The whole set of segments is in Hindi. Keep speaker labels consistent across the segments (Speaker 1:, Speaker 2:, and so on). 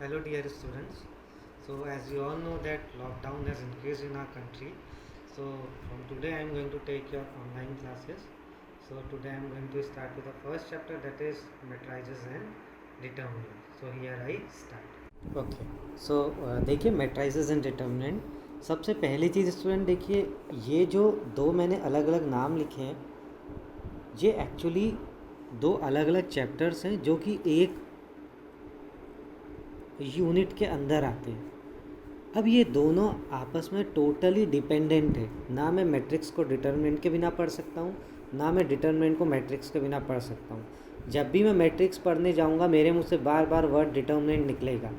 Speaker 1: Hello dear students. So as you all know that lockdown has increased in our country. So from today I am going to take your online classes. So today I am going to start with the first chapter, that is matrices and determinant. So here I start. Okay so देखिए मैट्राइसेस एंड डिटर्मिनेंट। सबसे पहली चीज़ स्टूडेंट देखिए, ये जो दो मैंने अलग अलग नाम लिखे हैं ये एक्चुअली दो अलग अलग चैप्टर्स हैं जो कि एक यूनिट के अंदर आते हैं। अब ये दोनों आपस में टोटली डिपेंडेंट है। ना मैं मैट्रिक्स को डिटर्मिनेंट के बिना पढ़ सकता हूँ, ना मैं डिटर्मिनेंट को मैट्रिक्स के बिना पढ़ सकता हूँ। जब भी मैं मैट्रिक्स पढ़ने जाऊँगा मेरे मुँह से बार बार वर्ड डिटर्मिनेंट निकलेगा।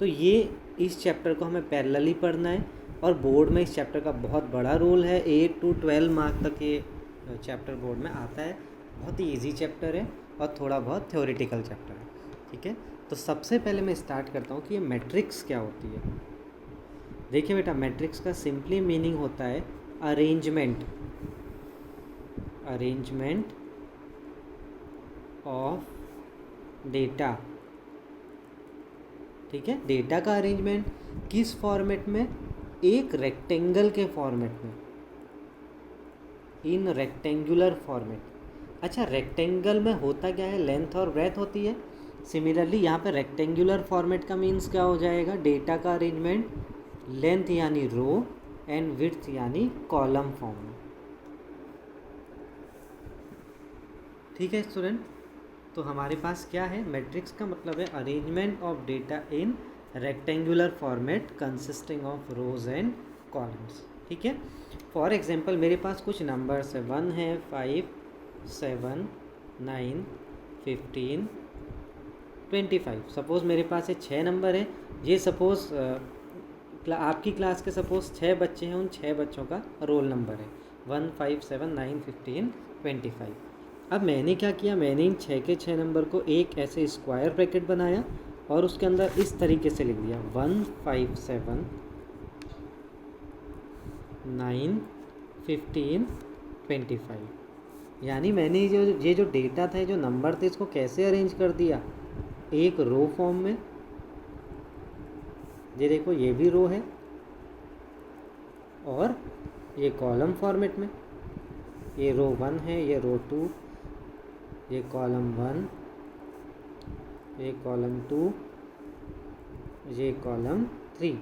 Speaker 1: तो ये इस चैप्टर को हमें पैरेलली पढ़ना है और बोर्ड में इस चैप्टर का बहुत बड़ा रोल है। 8 to 12 मार्क तक ये चैप्टर बोर्ड में आता है। बहुत ही ईजी चैप्टर है और थोड़ा बहुत थ्योरेटिकल चैप्टर है। ठीक है, तो सबसे पहले मैं स्टार्ट करता हूँ कि ये मैट्रिक्स क्या होती है। देखिए बेटा, मैट्रिक्स का सिंपली मीनिंग होता है अरेंजमेंट ऑफ डेटा। ठीक है, डेटा का अरेंजमेंट किस फॉर्मेट में? एक रेक्टेंगल के फॉर्मेट में, इन रेक्टेंगुलर फॉर्मेट। अच्छा, रेक्टेंगल में होता क्या है? लेंथ और ब्रेथ होती है। सिमिलरली यहाँ पे रेक्टेंगुलर फॉर्मेट का मीन्स क्या हो जाएगा? डेटा का अरेंजमेंट लेंथ यानी रो एंड विड्थ यानी कॉलम फॉर्म में। ठीक है स्टूडेंट, तो हमारे पास क्या है? मैट्रिक्स का मतलब है arrangement of data in rectangular format consisting of rose and columns. ठीक है, फॉर एग्जांपल मेरे पास कुछ नंबर्स है, 1 है, 5, 7, 9, 15, 25। सपोज़ मेरे पास ये 6 नंबर है। ये सपोज़ आपकी क्लास के सपोज़ 6 बच्चे हैं, उन 6 बच्चों का रोल नंबर है 1, 5, 7, 9, 15, 25। अब मैंने क्या किया? मैंने इन 6 के 6 नंबर को एक ऐसे स्क्वायर ब्रैकेट बनाया और उसके अंदर इस तरीके से लिख दिया 1, 5, 7, 9, 15, 25। यानी मैंने ये जो डेटा था, जो नंबर थे, इसको कैसे अरेंज कर दिया? एक रो फॉर्म में। ये देखो, ये भी रो है और ये कॉलम फॉर्मेट में। ये रो 1 है, ये रो 2, ये कॉलम 1, ये कॉलम 2, ये कॉलम 3।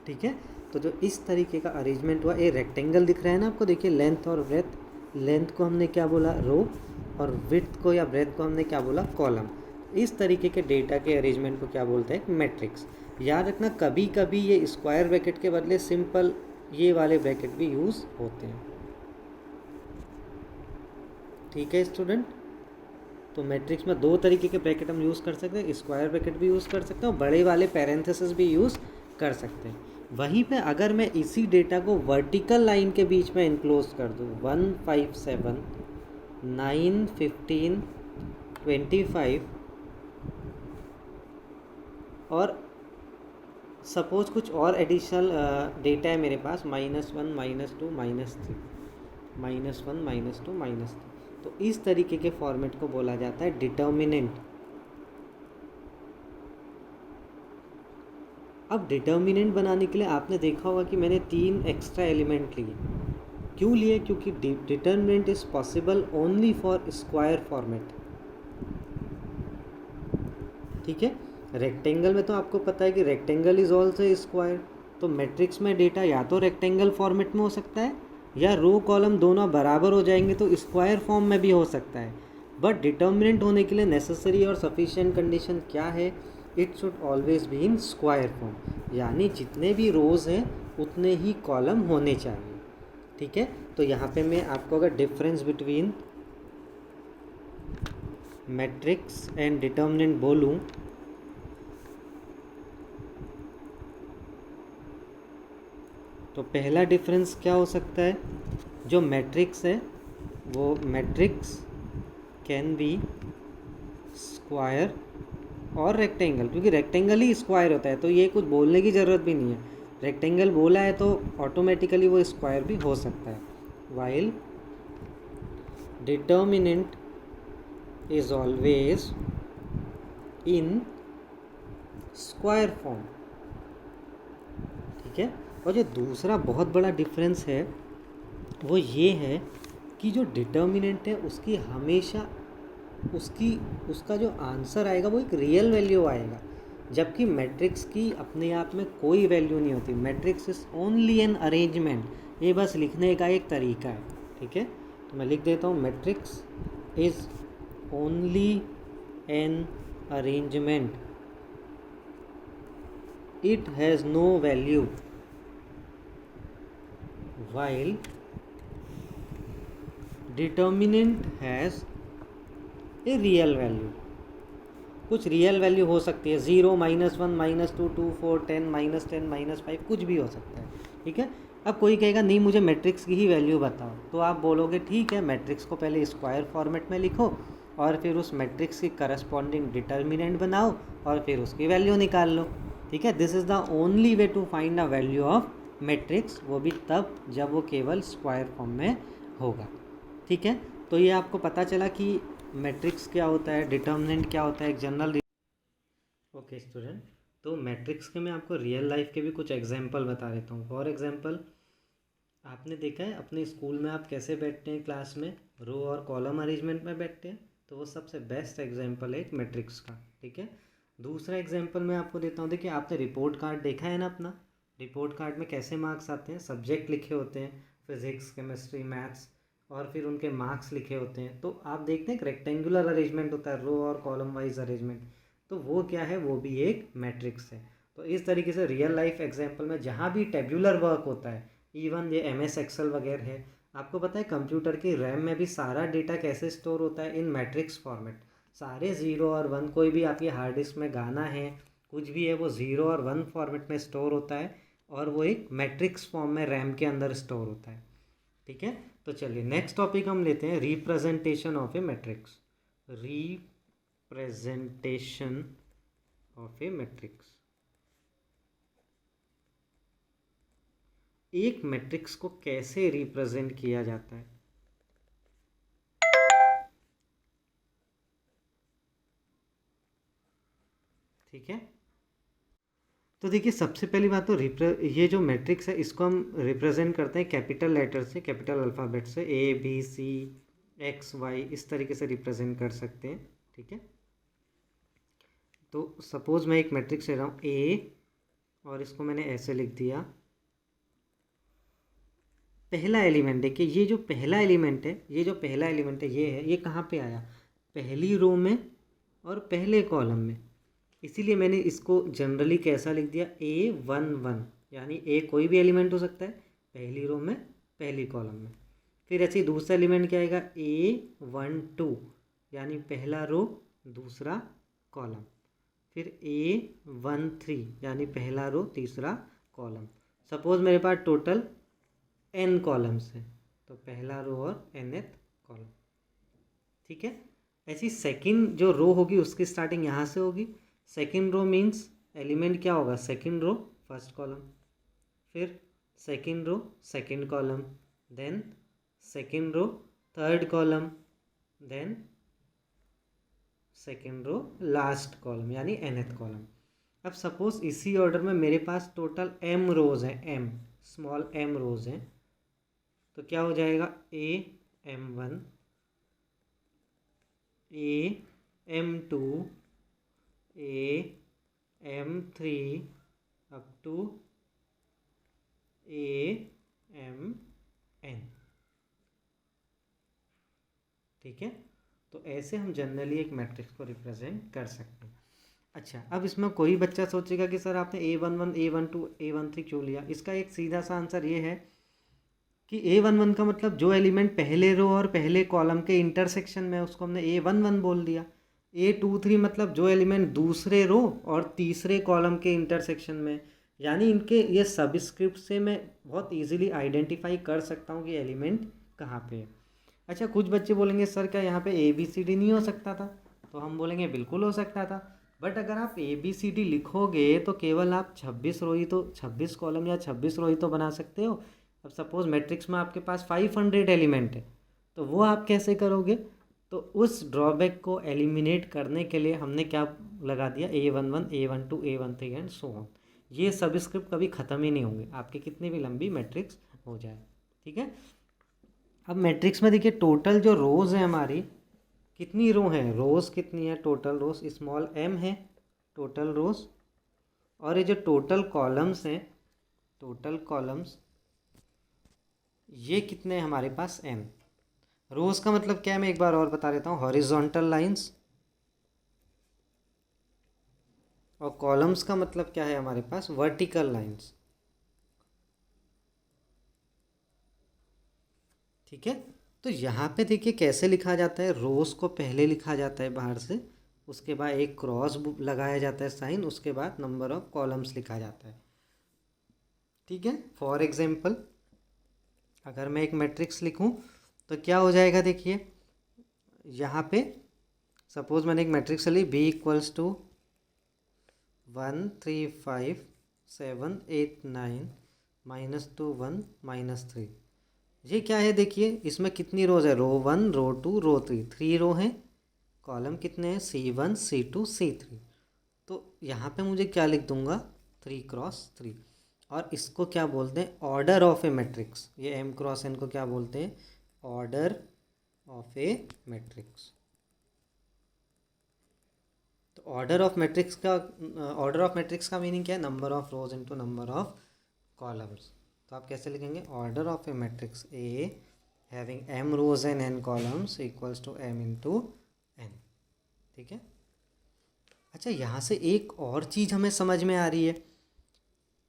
Speaker 1: ठीक है, तो जो इस तरीके का अरेंजमेंट हुआ, ये रेक्टेंगल दिख रहा है ना आपको? देखिए, लेंथ और ब्रेथ। लेंथ को हमने क्या बोला? रो, और विड्थ को या ब्रेथ को हमने क्या बोला? कॉलम। इस तरीके के डेटा के अरेंजमेंट को क्या बोलते हैं? मैट्रिक्स। याद रखना, कभी कभी ये स्क्वायर ब्रैकेट के बदले सिंपल ये वाले ब्रैकेट भी यूज़ होते हैं। ठीक है स्टूडेंट, तो मैट्रिक्स में दो तरीके के ब्रैकेट हम यूज़ कर सकते हैं। स्क्वायर ब्रैकेट भी यूज़ कर सकते हैं और बड़े वाले पैरेंथेसिस भी यूज़ कर सकते हैं। वहीं पे अगर मैं इसी डेटा को वर्टिकल लाइन के बीच में इनक्लोज कर दूँ, 1, 5, 7, 9, 15, 25, और सपोज कुछ और एडिशनल डेटा है मेरे पास, -1, -2, -3, -1, -2, -3, तो इस तरीके के फॉर्मेट को बोला जाता है डिटर्मिनेंट। अब डिटर्मिनेंट बनाने के लिए आपने देखा होगा कि मैंने 3 एक्स्ट्रा एलिमेंट लिए। क्यों लिए? क्योंकि determinant is possible only for square format. ठीक है, रेक्टेंगल में तो आपको पता है कि रेक्टेंगल इज ऑल्सो स्क्वायर। तो मैट्रिक्स में डेटा या तो रेक्टेंगल फॉर्मेट में हो सकता है या रो कॉलम दोनों बराबर हो जाएंगे तो स्क्वायर फॉर्म में भी हो सकता है। बट डिटर्मिनेंट होने के लिए नेसेसरी और सफिशिएंट कंडीशन क्या है? It should always be in square form, यानी जितने भी रोज हैं उतने ही कॉलम होने चाहिए। ठीक है, तो यहाँ पे मैं आपको अगर difference between matrix and determinant बोलूँ तो पहला डिफरेंस क्या हो सकता है? जो मैट्रिक्स है वो मैट्रिक्स कैन बी स्क्वायर और रेक्टेंगल, क्योंकि रेक्टेंगल ही स्क्वायर होता है तो ये कुछ बोलने की ज़रूरत भी नहीं है। रेक्टेंगल बोला है तो ऑटोमेटिकली वो स्क्वायर भी हो सकता है। While determinant is always in square form, ठीक है। और जो दूसरा बहुत बड़ा डिफरेंस है वो ये है कि जो डिटर्मिनेंट है उसकी हमेशा उसका जो आंसर आएगा वो एक रियल वैल्यू आएगा, जबकि मैट्रिक्स की अपने आप में कोई वैल्यू नहीं होती। Matrix is only an arrangement, ये बस लिखने का एक तरीका है, ठीक है। तो मैं लिख देता हूँ, matrix is only an arrangement, it has no value while determinant has a real value। कुछ रियल वैल्यू हो सकती है, 0, -1, -2, 2, 4, 10, -10, -5, कुछ भी हो सकता है, ठीक है। अब कोई कहेगा नहीं मुझे मैट्रिक्स की ही वैल्यू बताओ, तो आप बोलोगे ठीक है, मैट्रिक्स को पहले स्क्वायर फॉर्मेट में लिखो और फिर उस मैट्रिक्स की करस्पॉन्डिंग डिटर्मिनेंट बनाओ और फिर उसकी वैल्यू निकाल लो, ठीक है। This is the only way to find the value of matrix, वो भी तब जब वो केवल स्क्वायर फॉर्म में होगा, ठीक है। तो ये आपको पता चला कि मैट्रिक्स क्या होता है, डिटर्मिनेंट क्या होता है, एक जनरल। ओके स्टूडेंट, तो मैट्रिक्स के मैं आपको रियल लाइफ के भी कुछ एग्जांपल बता देता हूँ। फॉर एग्जांपल, आपने देखा है अपने स्कूल में आप कैसे बैठते हैं, क्लास में रो और कॉलम अरेंजमेंट में बैठते हैं, तो वो सबसे बेस्ट एग्जांपल है एक मैट्रिक्स का, ठीक है। दूसरा एग्जांपल मैं आपको देता हूँ, देखिए आपने रिपोर्ट कार्ड देखा है ना अपना, रिपोर्ट कार्ड में कैसे मार्क्स आते हैं, सब्जेक्ट लिखे होते हैं, फिजिक्स, केमिस्ट्री, मैथ्स, और फिर उनके मार्क्स लिखे होते हैं। तो आप देखते हैं एक रेक्टेंगुलर अरेंजमेंट होता है, रो और कॉलम वाइज अरेंजमेंट, तो वो क्या है, वो भी एक मैट्रिक्स है। तो इस तरीके से रियल लाइफ एग्जाम्पल में जहाँ भी टेब्यूलर वर्क होता है, इवन ये MS एक्सेल वगैरह है, आपको पता है कंप्यूटर की रैम में भी सारा डेटा कैसे स्टोर होता है, इन मैट्रिक्स फॉर्मेट। सारे 0 और 1, कोई भी आपकी हार्ड डिस्क में गाना है, कुछ भी है, वो 0 और 1 फॉर्मेट में स्टोर होता है और वो एक मैट्रिक्स फॉर्म में रैम के अंदर स्टोर होता है, ठीक है। तो चलिए नेक्स्ट टॉपिक हम लेते हैं, representation of a matrix. Representation of a matrix. एक मैट्रिक्स को कैसे रिप्रेजेंट किया जाता है, ठीक है। तो देखिए सबसे पहली बात तो ये जो मैट्रिक्स है इसको हम रिप्रेजेंट करते हैं कैपिटल लेटर से, कैपिटल अल्फ़ाबेट से, ABCXY इस तरीके से रिप्रेजेंट कर सकते हैं, ठीक है। तो सपोज मैं एक मैट्रिक्स ले रहा हूँ A और इसको मैंने ऐसे लिख दिया। पहला एलिमेंट देखिए, ये जो पहला एलिमेंट है, ये कहाँ पे आया, पहली रो में और पहले कॉलम में, इसीलिए मैंने इसको जनरली कैसा लिख दिया, A11, यानी A कोई भी एलिमेंट हो सकता है, पहली रो में पहली कॉलम में। फिर ऐसे ही दूसरा एलिमेंट क्या आएगा, A12, यानी पहला रो दूसरा कॉलम। फिर A13, यानी पहला रो तीसरा कॉलम। सपोज मेरे पास टोटल n कॉलम्स है, तो पहला रो और nth कॉलम, ठीक है। ऐसी सेकंड जो रो होगी उसकी स्टार्टिंग यहाँ से होगी। सेकंड रो मीन्स एलिमेंट क्या होगा, सेकंड रो फर्स्ट कॉलम, फिर second row second column, then second row third column, then second row last column यानी nth कॉलम। अब सपोज इसी ऑर्डर में मेरे पास टोटल m रोज हैं, m स्मॉल m रोज हैं, तो क्या हो जाएगा, AM1, AM2, AM3 up to AMN, ठीक है। तो ऐसे हम जनरली एक मैट्रिक्स को रिप्रेजेंट कर सकते हैं। अच्छा, अब इसमें कोई बच्चा सोचेगा कि सर आपने A11, A12, A13 क्यों लिया। इसका एक सीधा सा आंसर ये है कि A11 का मतलब जो एलिमेंट पहले रो और पहले कॉलम के इंटरसेक्शन में, उसको हमने A11 बोल दिया। A23 मतलब जो एलिमेंट दूसरे रो और तीसरे कॉलम के इंटरसेक्शन में, यानी इनके ये सबस्क्रिप्ट से मैं बहुत इजीली आइडेंटिफाई कर सकता हूँ कि एलिमेंट कहाँ पे है। अच्छा, कुछ बच्चे बोलेंगे सर क्या यहाँ पे ABCD नहीं हो सकता था, तो हम बोलेंगे बिल्कुल हो सकता था, बट अगर आप ABCD लिखोगे तो केवल आप 26 रो ही तो, 26 कॉलम या 26 रो ही तो बना सकते हो। अब सपोज मैट्रिक्स में आपके पास 500 एलिमेंट है, तो वो आप कैसे करोगे, तो उस ड्रॉबैक को एलिमिनेट करने के लिए हमने क्या लगा दिया, A11, A12, A13 and so on. ये सबस्क्रिप्ट कभी ख़त्म ही नहीं होंगे, आपके कितनी भी लंबी मैट्रिक्स हो जाए। ठीक है, अब मैट्रिक्स में देखिए टोटल जो रोज़ है हमारी, कितनी रो हैं, रोज़ कितनी है, टोटल रोज़ स्मॉल m है टोटल रोज़, और ये जो टोटल कॉलम्स हैं, टोटल कॉलम्स ये कितने हैं हमारे पास, m। रोज़ का मतलब क्या है, मैं एक बार और बता देता हूँ, हॉरिजॉन्टल लाइंस, और कॉलम्स का मतलब क्या है हमारे पास, वर्टिकल लाइंस। ठीक है, तो यहाँ पे देखिए कैसे लिखा जाता है, रोज़ को पहले लिखा जाता है बाहर से, उसके बाद एक क्रॉस लगाया जाता है साइन, उसके बाद नंबर ऑफ कॉलम्स लिखा जाता है। ठीक है, फॉर एग्जांपल अगर मैं एक मैट्रिक्स लिखूं तो क्या हो जाएगा, देखिए यहाँ पे सपोज मैंने एक मैट्रिक्स ली, B इक्वल्स टू 1 3 5 7 8 9 -2 1 -3। ये क्या है, देखिए इसमें कितनी रोज है, रो 1 रो 2 रो 3, 3 रो हैं, कॉलम कितने हैं, C1 C2 C3। तो यहाँ पे मुझे क्या लिख दूंगा, 3 क्रॉस 3, और इसको क्या बोलते हैं, ऑर्डर ऑफ ए मैट्रिक्स। ये M क्रॉस N को क्या बोलते हैं, ऑर्डर ऑफ ए मैट्रिक्स। तो ऑर्डर ऑफ मैट्रिक्स का मीनिंग क्या है, number of rows into number of columns. तो आप कैसे लिखेंगे, order of a matrix A having m rows and n columns equals to m into n। ठीक है, अच्छा यहाँ से एक और चीज़ हमें समझ में आ रही है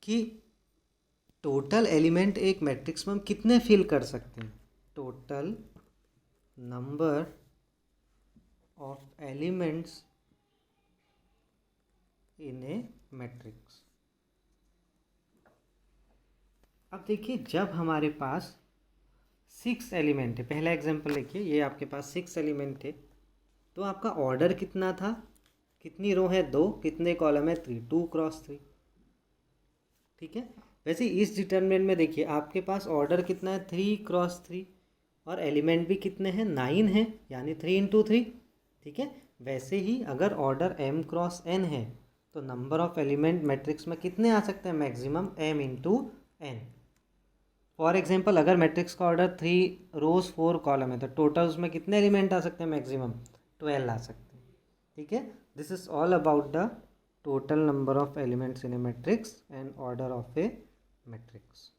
Speaker 1: कि टोटल एलिमेंट एक मैट्रिक्स में हम कितने फिल कर सकते हैं, total number of elements in A matrix. अब देखिए जब हमारे पास 6 एलिमेंट है, पहला एग्जांपल देखिए, ये आपके पास 6 एलिमेंट है, तो आपका ऑर्डर कितना था, कितनी रो है, 2, कितने कॉलम है, 3, 2 क्रॉस 3। ठीक है, वैसे इस डिटर्मिनेंट में देखिए आपके पास ऑर्डर कितना है, 3 क्रॉस 3, और एलिमेंट भी कितने हैं, 9 है, यानी 3 इंटू 3। ठीक है, वैसे ही अगर ऑर्डर m क्रॉस n है तो नंबर ऑफ एलिमेंट मैट्रिक्स में कितने आ सकते हैं, maximum m into n। For example अगर मैट्रिक्स का ऑर्डर 3 रोज 4 कॉलम है तो टोटल उसमें कितने एलिमेंट आ सकते हैं, मैक्सिमम 12 आ सकते हैं। ठीक है, this is all about the total number of elements in A matrix and order of a matrix.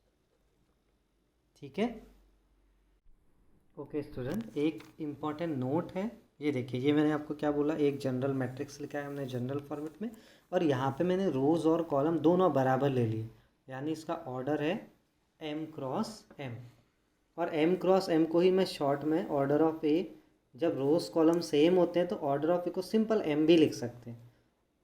Speaker 1: ठीक है, ओके स्टूडेंट, एक इम्पॉर्टेंट नोट है, ये देखिए, ये मैंने आपको क्या बोला, एक जनरल मैट्रिक्स लिखा है हमने जनरल फॉर्मेट में, और यहाँ पे मैंने रोज़ और कॉलम दोनों बराबर ले लिए, यानी इसका ऑर्डर है m क्रॉस m, और m क्रॉस m को ही मैं शॉर्ट में ऑर्डर ऑफ ए, जब रोज़ कॉलम सेम होते हैं तो ऑर्डर ऑफ ए को सिंपल m भी लिख सकते हैं।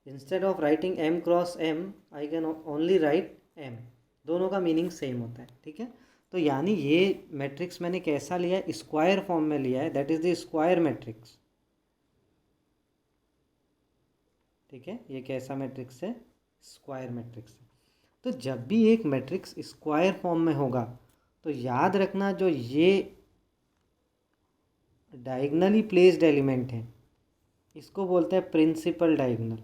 Speaker 1: Instead of writing m cross m I can only right m, दोनों का मीनिंग सेम होता है। ठीक है, तो यानी ये मैट्रिक्स मैंने कैसा लिया है, स्क्वायर फॉर्म में लिया है, that is the square matrix. ठीक है, ये कैसा मैट्रिक्स है, स्क्वायर मैट्रिक्स है। तो जब भी एक मैट्रिक्स स्क्वायर फॉर्म में होगा तो याद रखना, जो ये डायगनली प्लेस्ड एलिमेंट है इसको बोलते हैं प्रिंसिपल डायगोनल।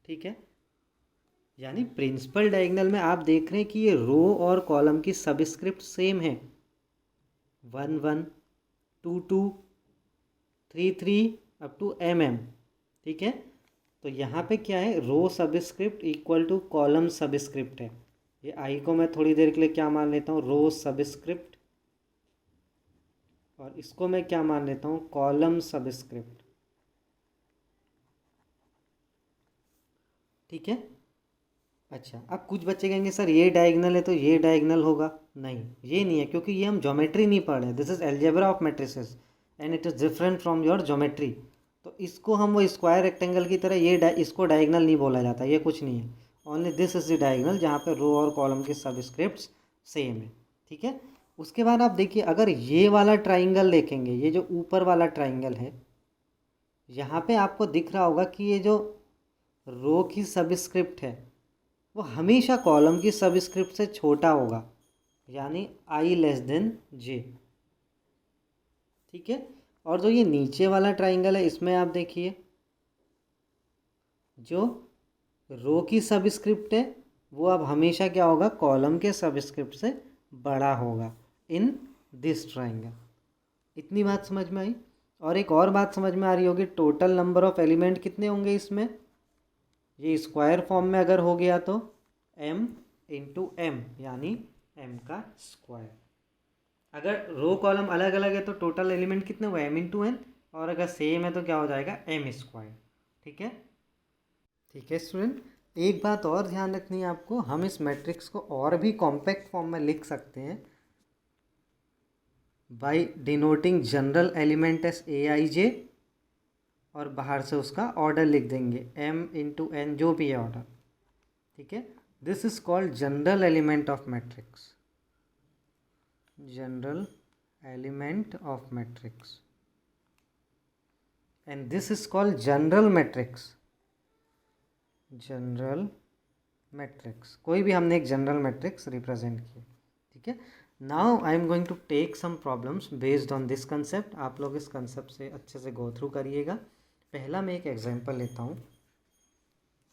Speaker 1: ठीक है, यानी प्रिंसिपल डायगोनल में आप देख रहे हैं कि ये रो और कॉलम की सबस्क्रिप्ट सेम है, 1 1 2 2 3 3 अप टू mm। ठीक है, तो यहाँ पे क्या है, row subscript equal to column subscript है। ये आई को मैं थोड़ी देर के लिए क्या मान लेता हूँ, रो सबस्क्रिप्ट, और इसको मैं क्या मान लेता हूँ, कॉलम सबस्क्रिप्ट। ठीक है, अच्छा अब कुछ बच्चे कहेंगे सर ये डायगोनल है तो ये डायगोनल होगा, नहीं ये नहीं है, क्योंकि ये हम ज्योमेट्री नहीं पढ़ रहे हैं, this is algebra of matrices and it is different from your geometry. तो इसको हम वो स्क्वायर रेक्टेंगल की तरह इसको डायगोनल नहीं बोला जाता, ये कुछ नहीं है, only this is the diagonal जहाँ पे रो और कॉलम की सबस्क्रिप्ट्स सेम है। ठीक है, उसके बाद आप देखिए अगर ये वाला ट्राइंगल देखेंगे, ये जो ऊपर वाला ट्राइंगल है, यहाँ पे आपको दिख रहा होगा कि ये जो रो की सबस्क्रिप्ट है वो हमेशा कॉलम की सबस्क्रिप्ट से छोटा होगा, यानी i लेस देन j। ठीक है। और जो ये नीचे वाला ट्राइंगल है इसमें आप देखिए, जो रो की सबस्क्रिप्ट है वो अब हमेशा क्या होगा, कॉलम के सबस्क्रिप्ट से बड़ा होगा इन दिस ट्राइंगल। इतनी बात समझ में आई। और एक और बात समझ में आ रही होगी, टोटल नंबर ऑफ एलिमेंट कितने होंगे इसमें, ये स्क्वायर फॉर्म में अगर हो गया तो m इंटू एम, यानी m का स्क्वायर। अगर रो कॉलम अलग अलग है तो टोटल एलिमेंट कितने हुए, m इंटू एन, और अगर सेम है तो क्या हो जाएगा, m स्क्वायर। ठीक है। ठीक है स्टूडेंट, एक बात और ध्यान रखनी है आपको, हम इस मैट्रिक्स को और भी कॉम्पैक्ट फॉर्म में लिख सकते हैं by denoting general element as A I J, और बाहर से उसका ऑर्डर लिख देंगे m इंटू एन, जो भी है ऑर्डर। ठीक है। This is called general element of matrix, general element of matrix, and this is called general matrix, general matrix. कोई भी हमने एक जनरल मैट्रिक्स रिप्रेजेंट किया। ठीक है। Now I am going to take some problems based on this concept. आप लोग इस कंसेप्ट से अच्छे से गो थ्रू करिएगा। पहला मैं एक एग्जांपल लेता हूँ।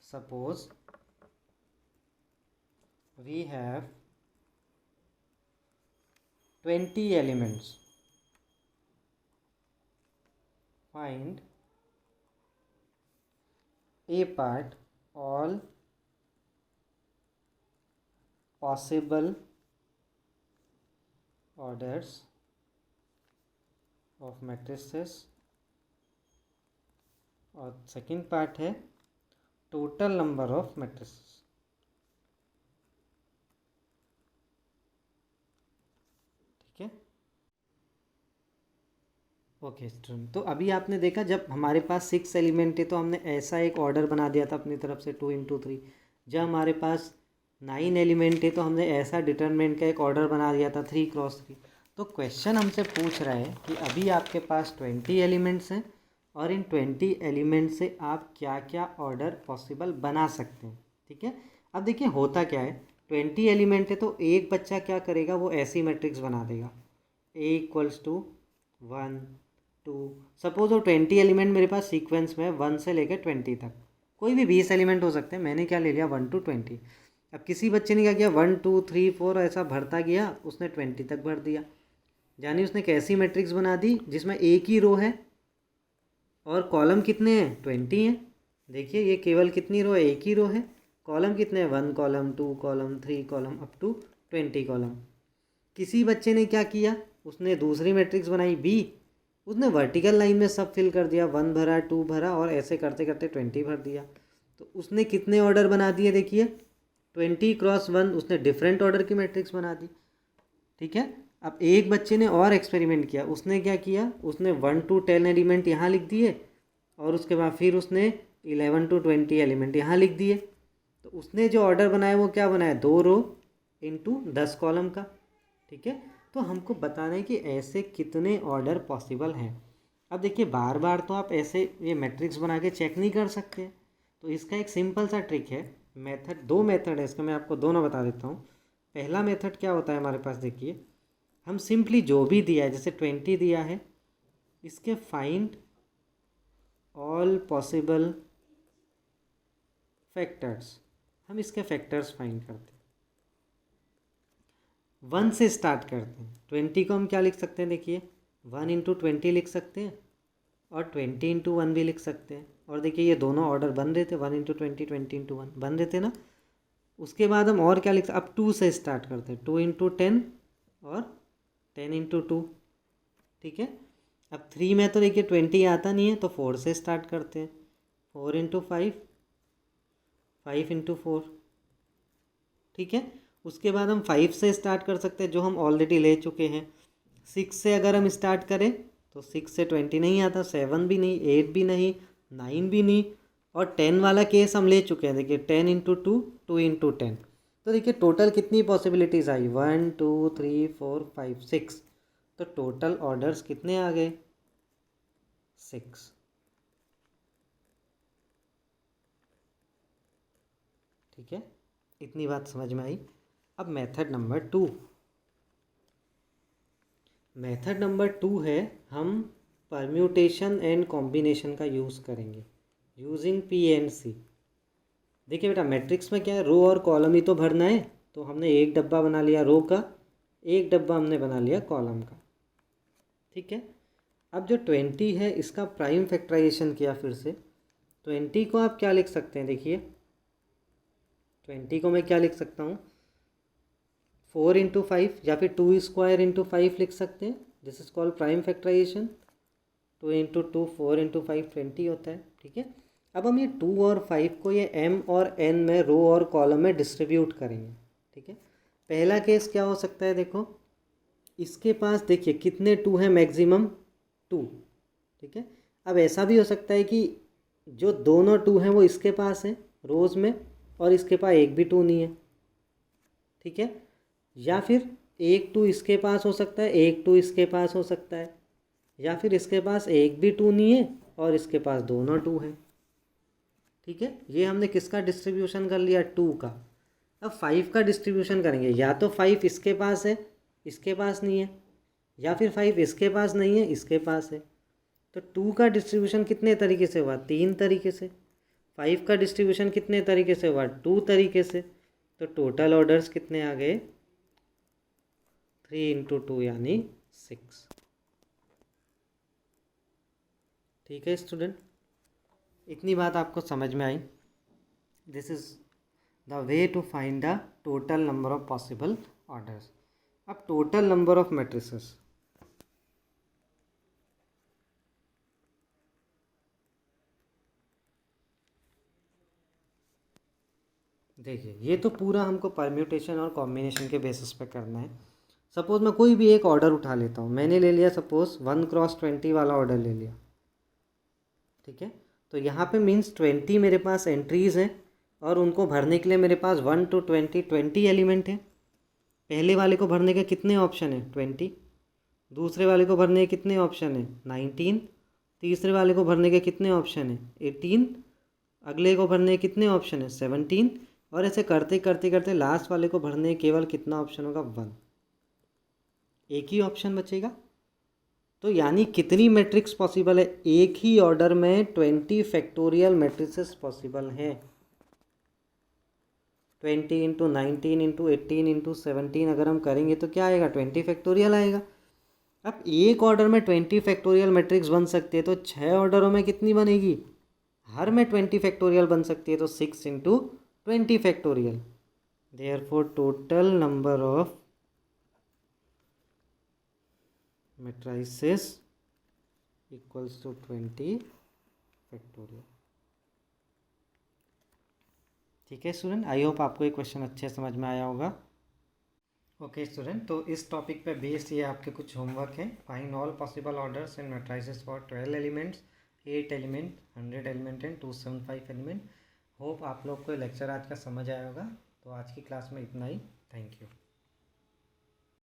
Speaker 1: Suppose we have 20 elements, find a part all possible orders of matrices, और सेकेंड पार्ट है टोटल नंबर ऑफ मैट्रिसेस। ठीक है। ओके स्टूडेंट, तो अभी आपने देखा जब हमारे पास 6 एलिमेंट है तो हमने ऐसा एक ऑर्डर बना दिया था अपनी तरफ से 2 इंटू 3। जब हमारे पास 9 एलिमेंट है तो हमने ऐसा डिटरमिनेंट का एक ऑर्डर बना दिया था 3 क्रॉस 3। तो क्वेश्चन हमसे पूछ रहा है कि अभी आपके पास 20 एलिमेंट्स हैं और इन 20 एलिमेंट से आप क्या क्या ऑर्डर पॉसिबल बना सकते हैं। ठीक है। अब देखिए होता क्या है, 20 एलिमेंट है तो एक बच्चा क्या करेगा, वो ऐसी मैट्रिक्स बना देगा a इक्वल्स टू 1 2। सपोज वो 20 एलिमेंट मेरे पास सीक्वेंस में 1 से लेकर 20 तक, कोई भी 20 एलिमेंट हो सकते हैं, मैंने क्या ले लिया 1 to 20। अब किसी बच्चे ने क्या किया 1 2 3 4 ऐसा भरता गया, उसने 20 तक भर दिया, यानी उसने कैसी मैट्रिक्स बना दी जिसमें एक ही रो है और कॉलम कितने हैं 20 हैं। देखिए ये केवल कितनी रो है, एक ही रो है, कॉलम कितने हैं 1 column 2 column 3 column up to 20 column. किसी बच्चे ने क्या किया, उसने दूसरी मैट्रिक्स बनाई b, उसने वर्टिकल लाइन में सब फिल कर दिया, 1 भरा 2 भरा और ऐसे करते करते 20 भर दिया। तो उसने कितने ऑर्डर बना दिए, देखिए 20 क्रॉस 1, उसने डिफरेंट ऑर्डर की मैट्रिक्स बना दी। ठीक है। अब एक बच्चे ने और एक्सपेरिमेंट किया, उसने क्या किया, उसने 1 to 10 एलिमेंट यहाँ लिख दिए और उसके बाद फिर उसने 11 to 20 एलिमेंट यहाँ लिख दिए। तो उसने जो ऑर्डर बनाया वो क्या बनाया, 2 रो इंटू 10 कॉलम का। ठीक है। तो हमको बताना है कि ऐसे कितने ऑर्डर पॉसिबल हैं। अब देखिए बार बार तो आप ऐसे ये मैट्रिक्स बना के चेक नहीं कर सकते, तो इसका एक सिंपल सा ट्रिक है, मेथड, 2 मेथड है इसका, मैं आपको दोनों बता देता हूँ। पहला मेथड क्या होता है हमारे पास, देखिए हम सिंपली जो भी दिया है, जैसे 20 दिया है, इसके फाइंड ऑल पॉसिबल फैक्टर्स, हम इसके फैक्टर्स फाइंड करते हैं। 1 से स्टार्ट करते हैं। 20 को हम क्या लिख सकते हैं, देखिए 1 इंटू 20 लिख सकते हैं और 20 इंटू 1 भी लिख सकते हैं। और देखिए ये दोनों ऑर्डर बन रहे थे, 1 इंटू 20 20 इंटू 1 बन रहे थे ना। उसके बाद हम और क्या लिख सकते, अब 2 से स्टार्ट करते हैं, 2 इंटू 10 और 10 इंटू 2। ठीक है। अब 3 में तो देखिए 20 आता नहीं है तो 4 से स्टार्ट करते हैं, 4 इंटू 5 5 इंटू 4। ठीक है। उसके बाद हम 5 से स्टार्ट कर सकते हैं जो हम ऑलरेडी ले चुके हैं। 6 से अगर हम स्टार्ट करें तो 6 से 20 नहीं आता, 7 भी नहीं, 8 भी नहीं, 9 भी नहीं, और 10 वाला केस हम ले चुके हैं। देखिए 10 इंटू 2 2 इंटू 10। तो देखिए टोटल कितनी पॉसिबिलिटीज़ आई, 1 2 3 4 5 6। तो टोटल ऑर्डर्स कितने आ गए, 6। ठीक है। इतनी बात समझ में आई। अब मेथड नंबर 2, मेथड नंबर 2 है हम परम्यूटेशन एंड कॉम्बिनेशन का यूज़ करेंगे यूजिंग पी एंड सी। देखिए बेटा, मैट्रिक्स में क्या है, रो और कॉलम ही तो भरना है, तो हमने एक डब्बा बना लिया रो का, एक डब्बा हमने बना लिया कॉलम का। ठीक है, अब जो 20 है इसका प्राइम फैक्टराइजेशन किया फिर से। 20 को आप क्या लिख सकते हैं, देखिए 20 को मैं क्या लिख सकता हूँ, 4 इंटू 5 या फिर 2 स्क्वायर इंटू 5 लिख सकते हैं। This is called prime factorization. 2 into 2 4 into 5 20 होता है। ठीक है, अब हम ये 2 और 5 को ये m और n में रो और कॉलम में डिस्ट्रीब्यूट करेंगे। ठीक है, पहला केस क्या हो सकता है, देखो इसके पास देखिए कितने 2 हैं, मैक्सिमम 2। ठीक है, अब ऐसा भी हो सकता है कि जो दोनों 2 हैं वो इसके पास हैं रोज़ में, और इसके पास एक भी 2 नहीं है। ठीक है, या फिर एक 2 इसके पास हो सकता है, एक 2 इसके पास हो सकता है, या फिर इसके पास एक भी 2 नहीं है और इसके पास दोनों 2 हैं। ठीक है, ये हमने किसका डिस्ट्रीब्यूशन कर लिया, 2 का। अब 5 का डिस्ट्रीब्यूशन करेंगे, या तो 5 इसके पास है, इसके पास नहीं है, या फिर 5 इसके पास नहीं है, इसके पास है। तो 2 का डिस्ट्रीब्यूशन कितने तरीके से हुआ, 3 तरीके से। 5 का डिस्ट्रीब्यूशन कितने तरीके से हुआ, 2 तरीके से। तो टोटल ऑर्डर्स कितने आ गए, 3 इंटू 2 यानी 6। ठीक है स्टूडेंट, इतनी बात आपको समझ में आई। This is the way to find the total number of possible orders. अब टोटल नंबर ऑफ मैट्रिसेस, देखिए ये तो पूरा हमको परम्यूटेशन और कॉम्बिनेशन के बेसिस पे करना है। सपोज मैं कोई भी एक ऑर्डर उठा लेता हूँ, मैंने ले लिया सपोज 1x20 वाला ऑर्डर ले लिया। ठीक है, तो यहाँ पे मीन्स 20 मेरे पास एंट्रीज़ हैं और उनको भरने के लिए मेरे पास 1 to 20 एलिमेंट है। पहले वाले को भरने के कितने ऑप्शन है, 20। दूसरे वाले को भरने के कितने ऑप्शन है, 19। तीसरे वाले को भरने के कितने ऑप्शन है, 18। अगले को भरने के कितने ऑप्शन है, 17। और ऐसे करते करते करते लास्ट वाले को भरने केवल कितना ऑप्शन होगा, 1। एक ही ऑप्शन बचेगा। तो यानी कितनी मैट्रिक्स पॉसिबल है, एक ही ऑर्डर में 20 फैक्टोरियल मैट्रिसेस पॉसिबल हैं। 20 इंटू 19 इंटू 18 इंटू 17 अगर हम करेंगे तो क्या आएगा, 20 फैक्टोरियल आएगा। अब एक ऑर्डर में 20 फैक्टोरियल मैट्रिक्स बन सकती है, तो 6 ऑर्डरों में कितनी बनेगी, हर में 20 फैक्टोरियल बन सकती है, तो 6 into 20 factorial. Therefore total number of matrices equals to 20 factorial. ठीक है स्टूडेंट, आई होप आपको ये क्वेश्चन अच्छे समझ में आया होगा। ओके स्टूडेंट, तो इस टॉपिक पे बेस्ड ये आपके कुछ होमवर्क है। Find all possible orders in matrices for 12 elements, 8 element, 100 element and 275 element. Hope आप लोग को लेक्चर आज का समझ आया होगा। तो आज की क्लास में इतना ही, थैंक यू।